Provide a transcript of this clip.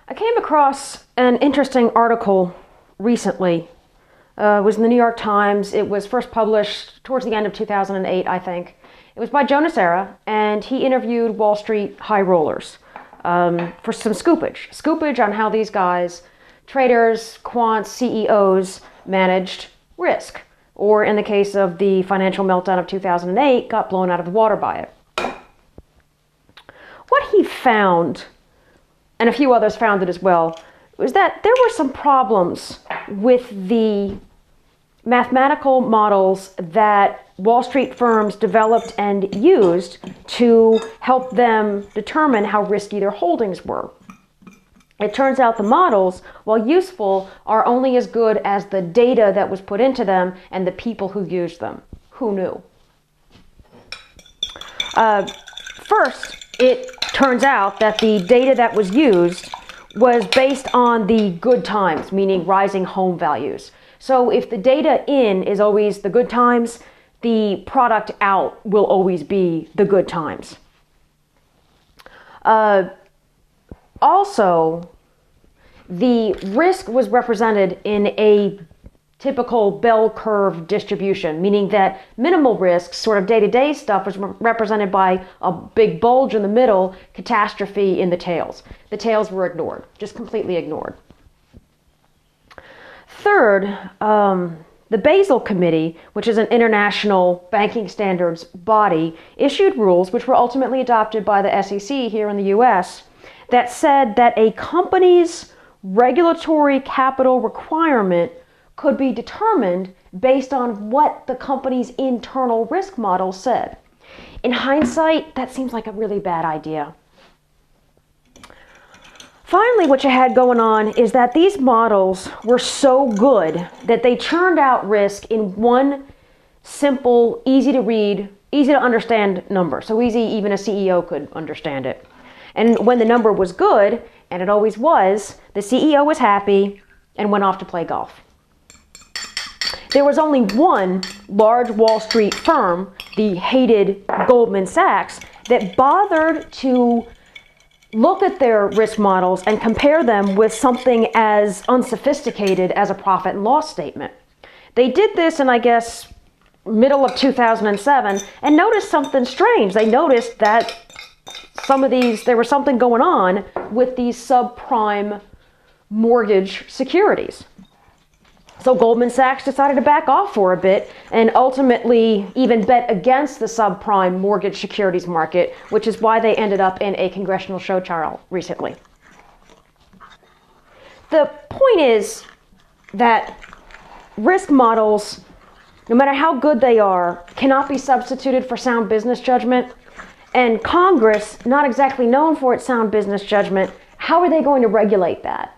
I came across an interesting article recently. It was in the New York Times. It was first published towards the end of 2008, I think. It was by Jonas Era, and he interviewed Wall Street high rollers for some scoopage on how these guys, traders, quants, CEOs, managed risk, or in the case of the financial meltdown of 2008, got blown out of the water by it. What he found, and a few others found it as well, was that there were some problems with the mathematical models that Wall Street firms developed and used to help them determine how risky their holdings were. It turns out the models, while useful, are only as good as the data that was put into them and the people who used them. Who knew? First, it turns out that the data that was used was based on the good times, meaning rising home values. So if the data in is always the good times, the product out will always be the good times. Also, the risk was represented in a typical bell curve distribution, meaning that minimal risks, sort of day-to-day stuff, was represented by a big bulge in the middle, catastrophe in the tails. The tails were ignored, just completely ignored. Third, the Basel Committee, which is an international banking standards body, issued rules which were ultimately adopted by the SEC here in the US that said that a company's regulatory capital requirement could be determined based on what the company's internal risk model said. In hindsight, that seems like a really bad idea. Finally, what you had going on is that these models were so good that they churned out risk in one simple, easy to read, easy to understand number. So easy even a CEO could understand it. And when the number was good, and it always was, the CEO was happy and went off to play golf. There was only one large Wall Street firm, the hated Goldman Sachs, that bothered to look at their risk models and compare them with something as unsophisticated as a profit and loss statement. They did this in, I guess, middle of 2007 and noticed something strange. They noticed that there was something going on with these subprime mortgage securities. So Goldman Sachs decided to back off for a bit and ultimately even bet against the subprime mortgage securities market, which is why they ended up in a congressional show trial recently. The point is that risk models, no matter how good they are, cannot be substituted for sound business judgment. And Congress, not exactly known for its sound business judgment, how are they going to regulate that?